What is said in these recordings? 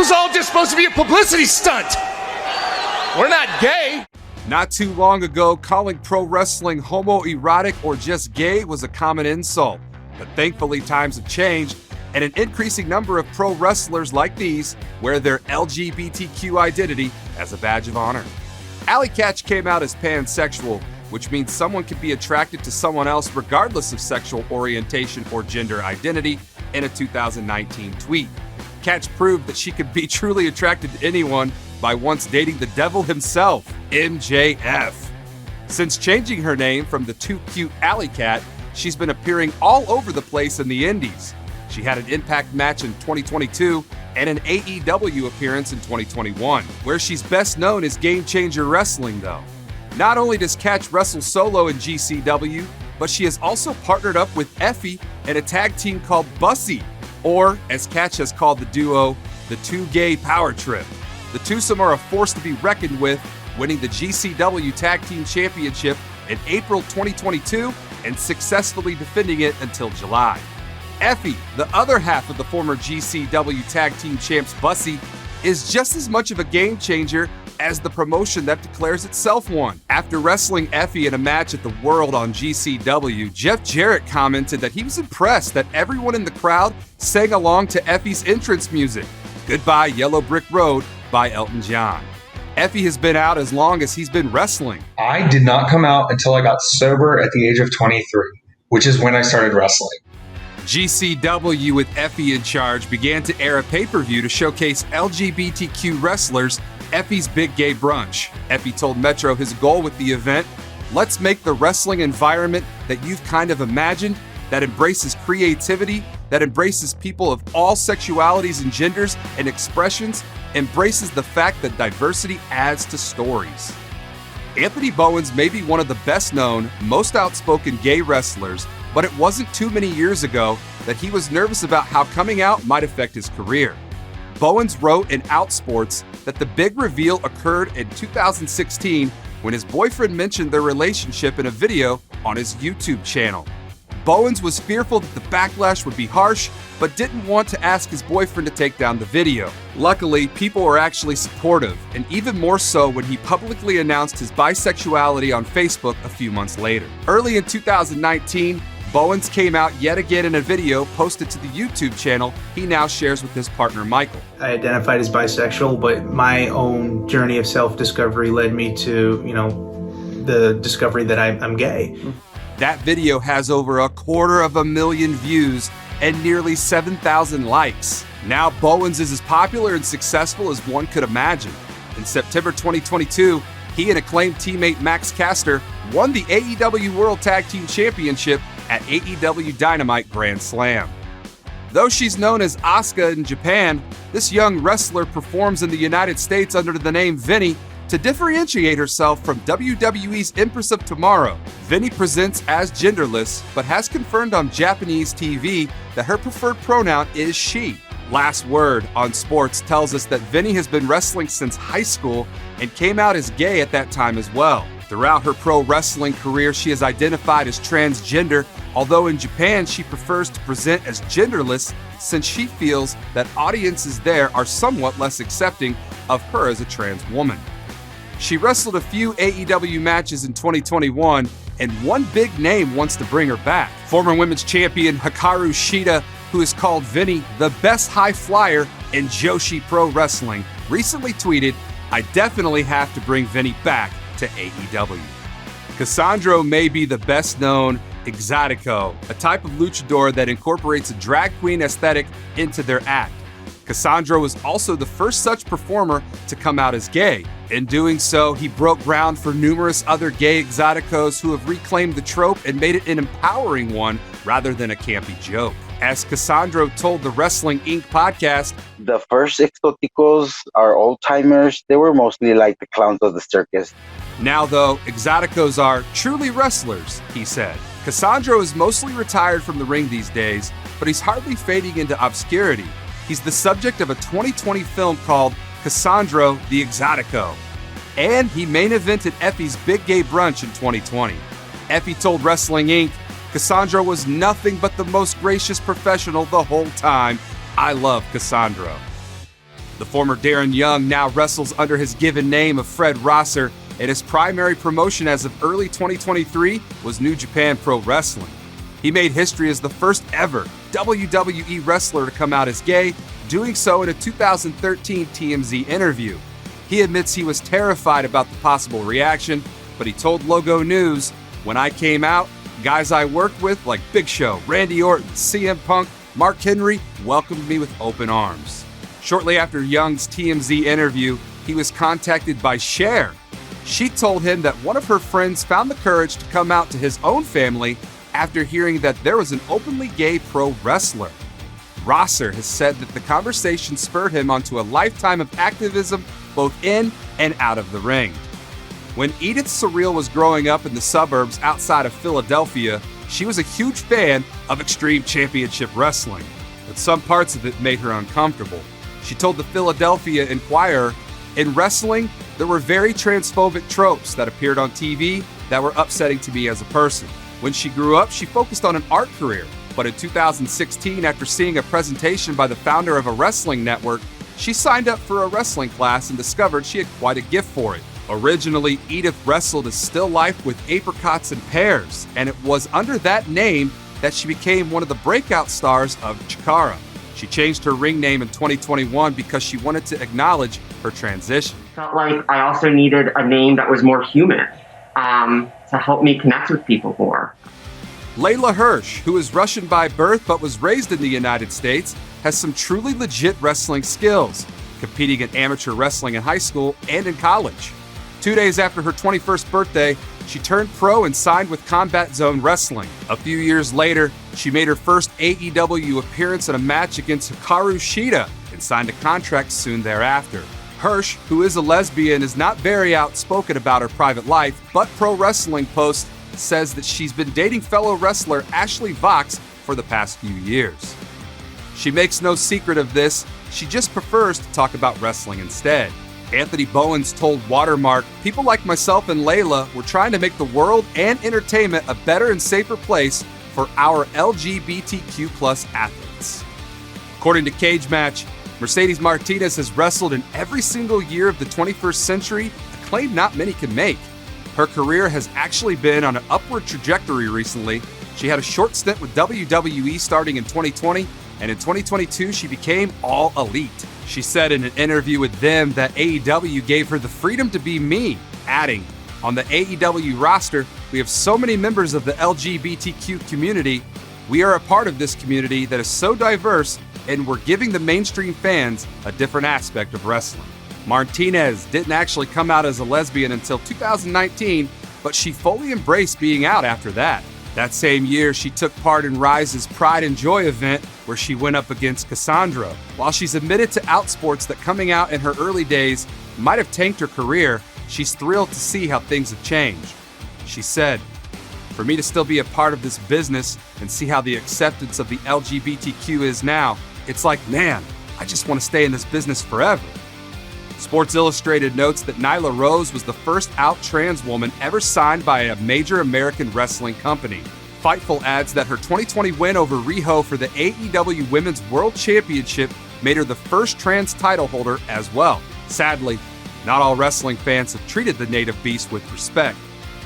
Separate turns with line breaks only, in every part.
was all just supposed to be a publicity stunt. We're not gay.
Not too long ago, calling pro wrestling homoerotic or just gay was a common insult. But thankfully, times have changed, and an increasing number of pro wrestlers like these wear their LGBTQ identity as a badge of honor. Allie Katch came out as pansexual, which means someone can be attracted to someone else regardless of sexual orientation or gender identity, in a 2019 tweet. Katch proved that she could be truly attracted to anyone by once dating the devil himself, MJF. Since changing her name from the Too Cute Allie Kat, she's been appearing all over the place in the indies. She had an Impact match in 2022 and an AEW appearance in 2021, where she's best known as Game Changer Wrestling, though. Not only does Katch wrestle solo in GCW, but she has also partnered up with Effy in a tag team called Bussy, or as Katch has called the duo, the Two Gay Power Trip. The twosome are a force to be reckoned with, winning the GCW Tag Team Championship in April 2022 and successfully defending it until July. Effy, the other half of the former GCW Tag Team Champs Bussy, is just as much of a game changer as the promotion that declares itself one. After wrestling Effy in a match at the World on GCW, Jeff Jarrett commented that he was impressed that everyone in the crowd sang along to Effy's entrance music, Goodbye Yellow Brick Road by Elton John. Effy has been out as long as he's been wrestling.
I did not come out until I got sober at the age of 23, which is when I started wrestling.
GCW with Effy in charge began to air a pay-per-view to showcase LGBTQ wrestlers, Effy's Big Gay Brunch. Effy told Metro his goal with the event, let's make the wrestling environment that you've kind of imagined, that embraces creativity, that embraces people of all sexualities and genders and expressions, embraces the fact that diversity adds to stories. Anthony Bowens may be one of the best known, most outspoken gay wrestlers, but it wasn't too many years ago that he was nervous about how coming out might affect his career. Bowens wrote in Outsports that the big reveal occurred in 2016 when his boyfriend mentioned their relationship in a video on his YouTube channel. Bowens was fearful that the backlash would be harsh, but didn't want to ask his boyfriend to take down the video. Luckily, people were actually supportive, and even more so when he publicly announced his bisexuality on Facebook a few months later. Early in 2019, Bowens came out yet again in a video posted to the YouTube channel he now shares with his partner Michael.
I identified as bisexual, but my own journey of self-discovery led me to, the discovery that I'm gay.
That video has over 250,000 views and nearly 7,000 likes. Now Bowens is as popular and successful as one could imagine. In September 2022, he and acclaimed teammate Max Caster won the AEW World Tag Team Championship at AEW Dynamite Grand Slam. Though she's known as Asuka in Japan, this young wrestler performs in the United States under the name Veny to differentiate herself from WWE's Empress of Tomorrow. Veny presents as genderless, but has confirmed on Japanese TV that her preferred pronoun is she. Last Word on Sports tells us that Veny has been wrestling since high school and came out as gay at that time as well. Throughout her pro wrestling career, she has identified as transgender, although in Japan she prefers to present as genderless since she feels that audiences there are somewhat less accepting of her as a trans woman. She wrestled a few AEW matches in 2021, and one big name wants to bring her back. Former women's champion Hikaru Shida, who has called Veny the best high flyer in Joshi Pro Wrestling, recently tweeted, I definitely have to bring Veny back to AEW. Cassandro may be the best known exotico, a type of luchador that incorporates a drag queen aesthetic into their act. Cassandro is also the first such performer to come out as gay. In doing so, he broke ground for numerous other gay exoticos who have reclaimed the trope and made it an empowering one rather than a campy joke. As Cassandro told the Wrestling Inc. podcast,
the first exoticos are old-timers. They were mostly like the clowns of the circus.
Now, though, exoticos are truly wrestlers, he said. Cassandro is mostly retired from the ring these days, but he's hardly fading into obscurity. He's the subject of a 2020 film called Cassandro the Exotico. And he main evented Effy's Big Gay Brunch in 2020. Effy told Wrestling Inc., Cassandro was nothing but the most gracious professional the whole time. I love Cassandro. The former Darren Young now wrestles under his given name of Fred Rosser, and his primary promotion as of early 2023 was New Japan Pro Wrestling. He made history as the first ever WWE wrestler to come out as gay, doing so in a 2013 TMZ interview. He admits he was terrified about the possible reaction, but he told Logo News, "When I came out, guys I worked with like Big Show, Randy Orton, CM Punk, Mark Henry welcomed me with open arms." Shortly after Young's TMZ interview, he was contacted by Cher. She told him that one of her friends found the courage to come out to his own family after hearing that there was an openly gay pro wrestler. Rosser has said that the conversation spurred him onto a lifetime of activism both in and out of the ring. When Edith Surreal was growing up in the suburbs outside of Philadelphia, she was a huge fan of Extreme Championship Wrestling, but some parts of it made her uncomfortable. She told the Philadelphia Inquirer, "In wrestling, there were very transphobic tropes that appeared on TV that were upsetting to me as a person. When she grew up, she focused on an art career, but in 2016, after seeing a presentation by the founder of a wrestling network, she signed up for a wrestling class and discovered she had quite a gift for it. Originally, Edith wrestled as Still Life with Apricots and Pears, and it was under that name that she became one of the breakout stars of Chikara. She changed her ring name in 2021 because she wanted to acknowledge her transition.
Felt like I also needed a name that was more human to help me connect with people more.
Leyla Hirsch, who is Russian by birth but was raised in the United States, has some truly legit wrestling skills, competing in amateur wrestling in high school and in college. 2 days after her 21st birthday, she turned pro and signed with Combat Zone Wrestling. A few years later, she made her first AEW appearance in a match against Hikaru Shida and signed a contract soon thereafter. Hirsch, who is a lesbian, is not very outspoken about her private life, but Pro Wrestling Post says that she's been dating fellow wrestler Ashley Vox for the past few years. She makes no secret of this, she just prefers to talk about wrestling instead. Anthony Bowens told Watermark, "People like myself and Leyla were trying to make the world and entertainment a better and safer place for our LGBTQ plus athletes." According to Cage Match, Mercedes Martinez has wrestled in every single year of the 21st century, a claim not many can make. Her career has actually been on an upward trajectory recently. She had a short stint with WWE starting in 2020, and in 2022 she became All Elite. She said in an interview with them that AEW gave her the freedom to be me, adding, "On the AEW roster, we have so many members of the LGBTQ community. We are a part of this community that is so diverse, and we're giving the mainstream fans a different aspect of wrestling." Martinez didn't actually come out as a lesbian until 2019, but she fully embraced being out after that. That same year, she took part in Rise's Pride and Joy event where she went up against Cassandro. While she's admitted to Outsports that coming out in her early days might have tanked her career, she's thrilled to see how things have changed. She said, "For me to still be a part of this business and see how the acceptance of the LGBTQ is now, it's like, man, I just want to stay in this business forever." Sports Illustrated notes that Nyla Rose was the first out trans woman ever signed by a major American wrestling company. Fightful adds that her 2020 win over Riho for the AEW Women's World Championship made her the first trans title holder as well. Sadly, not all wrestling fans have treated the native beast with respect.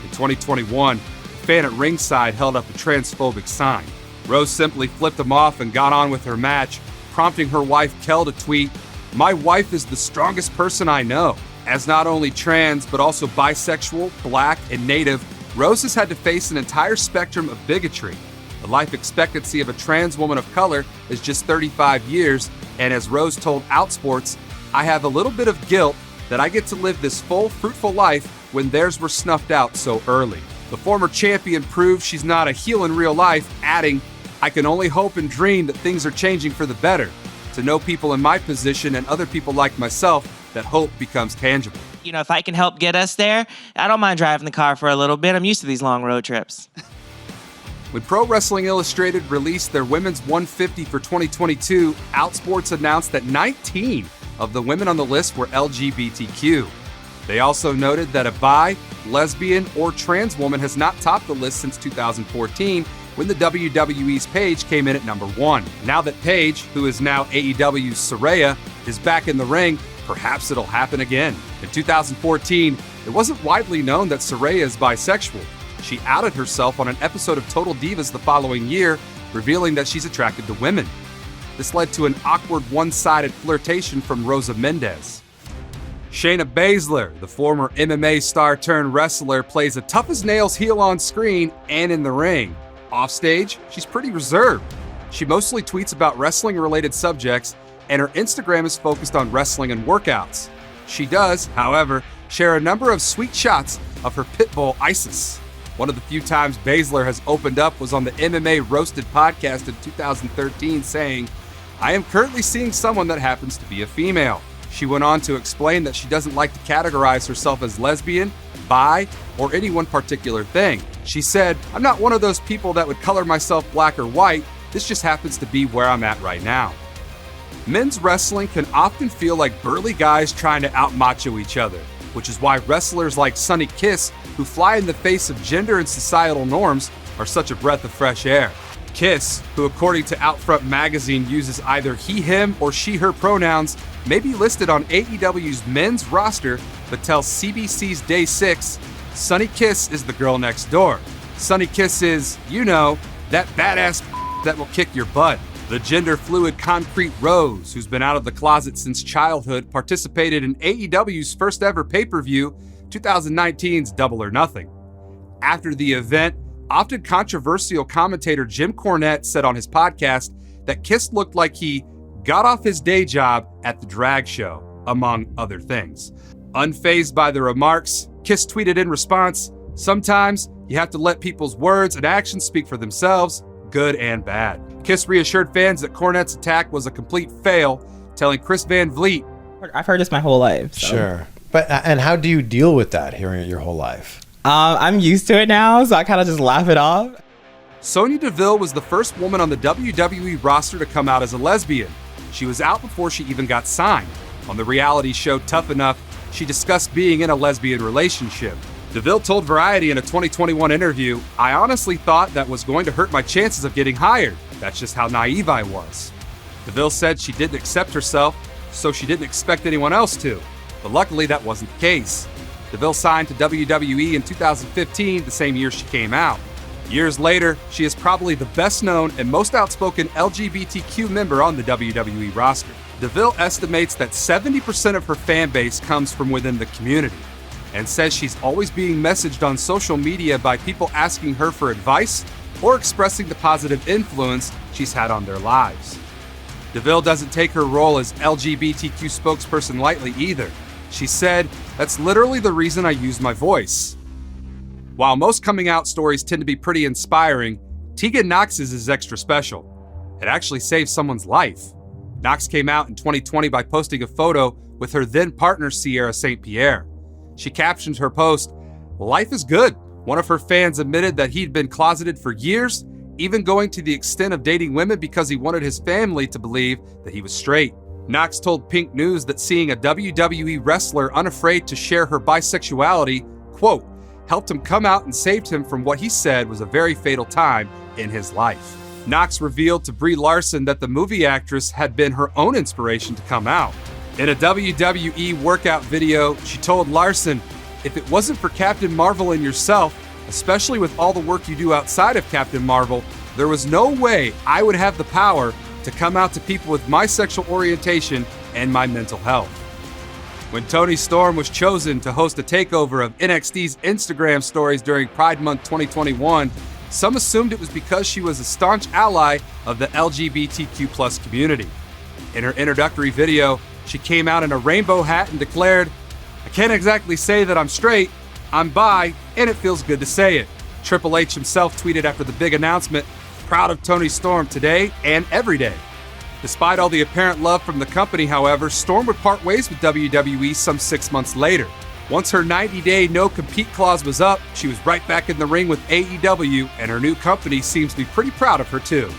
In 2021, a fan at ringside held up a transphobic sign. Rose simply flipped him off and got on with her match, prompting her wife Kel to tweet, "My wife is the strongest person I know." As not only trans, but also bisexual, black, and native, Rose has had to face an entire spectrum of bigotry. The life expectancy of a trans woman of color is just 35 years, and as Rose told Outsports, "I have a little bit of guilt that I get to live this full, fruitful life when theirs were snuffed out so early." The former champion proves she's not a heel in real life, adding, "I can only hope and dream that things are changing for the better. To know people in my position and other people like myself, that hope becomes tangible."
You know, if I can help get us there, I don't mind driving the car for a little bit. I'm used to these long road trips.
When Pro Wrestling Illustrated released their Women's 150 for 2022, Outsports announced that 19 of the women on the list were LGBTQ. They also noted that a bi, lesbian, or trans woman has not topped the list since 2014, when the WWE's Paige came in at number 1. Now that Paige, who is now AEW's Saraya, is back in the ring, perhaps it'll happen again. In 2014, it wasn't widely known that Saraya is bisexual. She outed herself on an episode of Total Divas the following year, revealing that she's attracted to women. This led to an awkward one-sided flirtation from Rosa Mendez. Shayna Baszler, the former MMA star turned wrestler, plays a tough-as-nails heel on screen and in the ring. Offstage, she's pretty reserved. She mostly tweets about wrestling-related subjects, and her Instagram is focused on wrestling and workouts. She does, however, share a number of sweet shots of her pit bull Isis. One of the few times Baszler has opened up was on the MMA Roasted podcast in 2013, saying, "I am currently seeing someone that happens to be a female." She went on to explain that she doesn't like to categorize herself as lesbian, bi, or any one particular thing. She said, "I'm not one of those people that would color myself black or white. This just happens to be where I'm at right now." Men's wrestling can often feel like burly guys trying to out-macho each other, which is why wrestlers like Sonny Kiss, who fly in the face of gender and societal norms, are such a breath of fresh air. Kiss, who according to Outfront magazine uses either he, him, or she, her pronouns, may be listed on AEW's men's roster, but tells CBC's Day 6, Sonny Kiss is the girl next door. Sonny Kiss is, you know, that badass that will kick your butt. The gender-fluid Concrete Rose, who's been out of the closet since childhood, participated in AEW's first ever pay-per-view, 2019's Double or Nothing. After the event, often controversial commentator Jim Cornette said on his podcast that Kiss looked like he got off his day job at the drag show, among other things. Unfazed by the remarks, Kiss tweeted in response, "Sometimes you have to let people's words and actions speak for themselves, good and bad." Kiss reassured fans that Cornette's attack was a complete fail, telling Chris Van Vliet,
"I've heard this my whole life." So.
Sure. But and how do you deal with that, hearing it your whole life?
I'm used to it now, so I kind of just laugh it off.
Sonya Deville was the first woman on the WWE roster to come out as a lesbian. She was out before she even got signed. On the reality show Tough Enough, she discussed being in a lesbian relationship. Deville told Variety in a 2021 interview, "I honestly thought that was going to hurt my chances of getting hired. That's just how naive I was." Deville said she didn't accept herself, so she didn't expect anyone else to. But luckily, that wasn't the case. Deville signed to WWE in 2015, the same year she came out. Years later, she is probably the best known and most outspoken LGBTQ member on the WWE roster. Deville estimates that 70% of her fan base comes from within the community, and says she's always being messaged on social media by people asking her for advice or expressing the positive influence she's had on their lives. Deville doesn't take her role as LGBTQ spokesperson lightly either. She said, "That's literally the reason I use my voice." While most coming out stories tend to be pretty inspiring, Tegan Nox's is extra special. It actually saved someone's life. Nox came out in 2020 by posting a photo with her then partner Sierra St. Pierre. She captioned her post, "Life is good." One of her fans admitted that he'd been closeted for years, even going to the extent of dating women because he wanted his family to believe that he was straight. Nox told Pink News that seeing a WWE wrestler unafraid to share her bisexuality, quote, helped him come out and saved him from what he said was a very fatal time in his life. Nox revealed to Brie Larson that the movie actress had been her own inspiration to come out. In a WWE workout video, she told Larson, "If it wasn't for Captain Marvel and yourself, especially with all the work you do outside of Captain Marvel, there was no way I would have the power to come out to people with my sexual orientation and my mental health." When Toni Storm was chosen to host a takeover of NXT's Instagram stories during Pride Month 2021, some assumed it was because she was a staunch ally of the LGBTQ+ community. In her introductory video, she came out in a rainbow hat and declared, "I can't exactly say that I'm straight, I'm bi, and it feels good to say it." Triple H himself tweeted after the big announcement, "Proud of Toni Storm today and every day." Despite all the apparent love from the company, however, Storm would part ways with WWE some 6 months later. Once her 90-day no-compete clause was up, she was right back in the ring with AEW, and her new company seems to be pretty proud of her too.